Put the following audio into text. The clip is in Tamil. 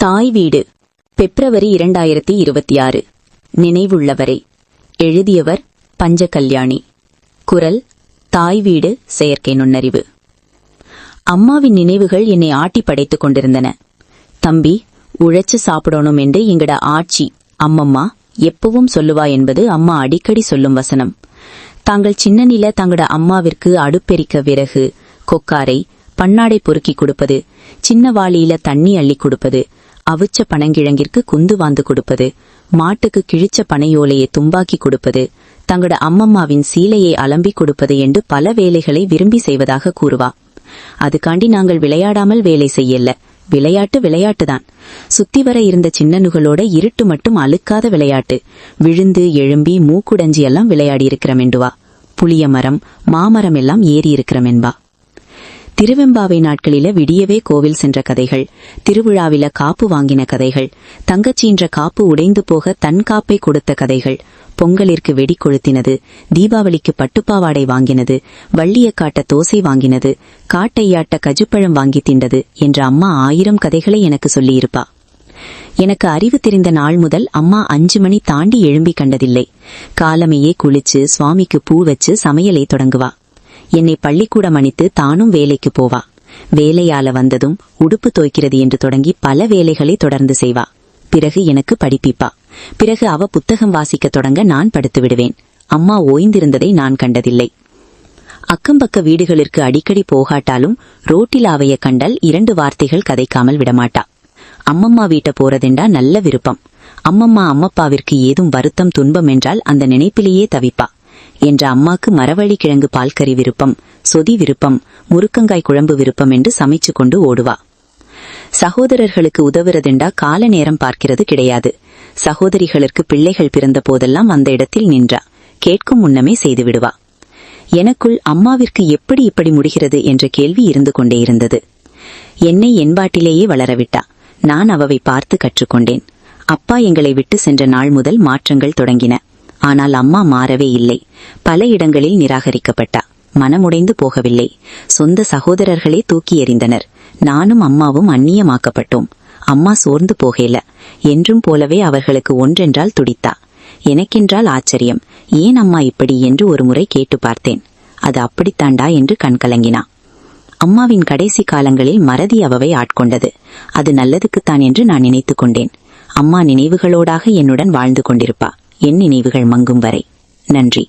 தாய் வீடு பிப்ரவரி 2026. நினைவுள்ளவரை. எழுதியவர் பஞ்சகல்யாணி. குரல் தாய் வீடு செயற்கை நுண்ணறிவு. அம்மாவின் நினைவுகள் என்னை ஆட்டி படைத்துக் கொண்டிருந்தன. தம்பி, உழைச்சு சாப்பிடணும் என்று எங்கட ஆட்சி அம்மம்மா எப்பவும் சொல்லுவா என்பது அம்மா அடிக்கடி சொல்லும் வசனம். தாங்கள் சின்ன நில தங்கட அம்மாவிற்கு அடுப்பெரிக்க விறகு, கொக்காரை, பன்னாடை பொறுக்கி கொடுப்பது, சின்ன வாளியில தண்ணி அள்ளி கொடுப்பது, அவிச்ச பனங்கிழங்கிற்கு குந்து வாந்து கொடுப்பது, மாட்டுக்கு கிழிச்ச பனையோலையை தும்பாக்கி கொடுப்பது, தங்கட அம்மம்மாவின் சீலையை அலம்பி கொடுப்பது என்று பல வேலைகளை விரும்பி செய்வதாக கூறுவா. அதுக்காண்டி நாங்கள் விளையாடாமல் வேலை செய்யல. விளையாட்டு விளையாட்டுதான். சுத்தி வர இருந்த சின்னனுகளோட இருட்டு மட்டும் அழுக்காத விளையாட்டு. விழுந்து எழும்பி மூக்குடஞ்சி எல்லாம் விளையாடி இருக்கிறமெண்டுவா. புளிய மரம், மாமரம் எல்லாம் ஏறி இருக்கிறமென்பா. திருவெம்பாவை நாட்களில விடியவே கோவில் சென்ற கதைகள், திருவிழாவில காப்பு வாங்கின கதைகள், தங்கச்சீன்ற காப்பு உடைந்து போக தன் காப்பை கொடுத்த கதைகள், பொங்கலிற்கு வெடி கொளுத்தினது, தீபாவளிக்கு பட்டுப்பாவாடை வாங்கினது, வள்ளிய காட்ட தோசை வாங்கினது, காட்டையாட்ட கஜுப்பழம் வாங்கி திண்டது என்ற அம்மா 1000 கதைகளை எனக்கு சொல்லியிருப்பா. எனக்கு அறிவு தெரிந்த நாள் முதல் அம்மா 5 மணி தாண்டி எழும்பி கண்டதில்லை. காலமையே குளிச்சு சுவாமிக்கு பூ வச்சு சமையலை தொடங்குவா. என்னை பள்ளிக்கூடம் அணித்து தானும் வேலைக்கு போவா. வேலையால வந்ததும் உடுப்பு தோய்க்கிறது என்று தொடங்கி பல வேலைகளை தொடர்ந்து செய்வா. பிறகு எனக்கு படிப்பிப்பா. பிறகு அவ புத்தகம் வாசிக்க தொடங்க நான் படுத்து விடுவேன். அம்மா ஓய்ந்திருந்ததை நான் கண்டதில்லை. அக்கம்பக்க வீடுகளிற்கு அடிக்கடி போகாட்டாலும் ரோட்டில் அவைய கண்டால் 2 வார்த்தைகள் கதைக்காமல் விடமாட்டா. அம்மம்மா வீட்டை போறதென்றா நல்ல விருப்பம். அம்மம்மா அம்மப்பாவிற்கு ஏதும் வருத்தம் துன்பம் என்றால் அந்த நினைப்பிலேயே தவிப்பா. என்ற அம்மாக்கு மரவள்ளி கிழங்கு பால்கறி விருப்பம், சொதி விருப்பம், முருக்கங்காய் குழம்பு விருப்பம் என்று சமைச்சு கொண்டு ஓடுவா. சகோதரர்களுக்கு உதவுறதெண்டா கால நேரம் பார்க்கிறது கிடையாது. சகோதரிகளுக்கு பிள்ளைகள் பிறந்த போதெல்லாம் அந்த இடத்தில் நின்றா. கேட்கும் முன்னமே செய்து விடுவா. எனக்குள் அம்மாவிற்கு எப்படி இப்படி முடிகிறது என்ற கேள்வி இருந்து கொண்டே இருந்தது. என்னை என்பாட்டிலேயே வளரவிட்டா. நான் அவவை பார்த்து கற்றுக்கொண்டேன். அப்பா எங்களை விட்டு சென்ற நாள் முதல் மாற்றங்கள் தொடங்கின. ஆனால் அம்மா மாறவே இல்லை. பல இடங்களில் நிராகரிக்கப்பட்டா. மனமுடைந்து போகவில்லை. சொந்த சகோதரர்களே தூக்கி எறிந்தனர். நானும் அம்மாவும் அந்நியமாக்கப்பட்டோம். அம்மா சோர்ந்து போகல. என்றும் போலவே அவர்களுக்கு ஒன்றென்றால் துடித்தா. எனக்கென்றால் ஆச்சரியம். ஏன் அம்மா இப்படி என்று ஒரு முறை கேட்டு பார்த்தேன். அது அப்படித்தாண்டா என்று கண்கலங்கினா. அம்மாவின் கடைசி காலங்களில் மறதி அவவை ஆட்கொண்டது. அது நல்லதுக்குத்தான் என்று நான் நினைத்து கொண்டேன். அம்மா நினைவுகளோடாக என்னுடன் வாழ்ந்து கொண்டிருப்பா. என் நினைவுகள் மங்கும் வரை. நன்றி.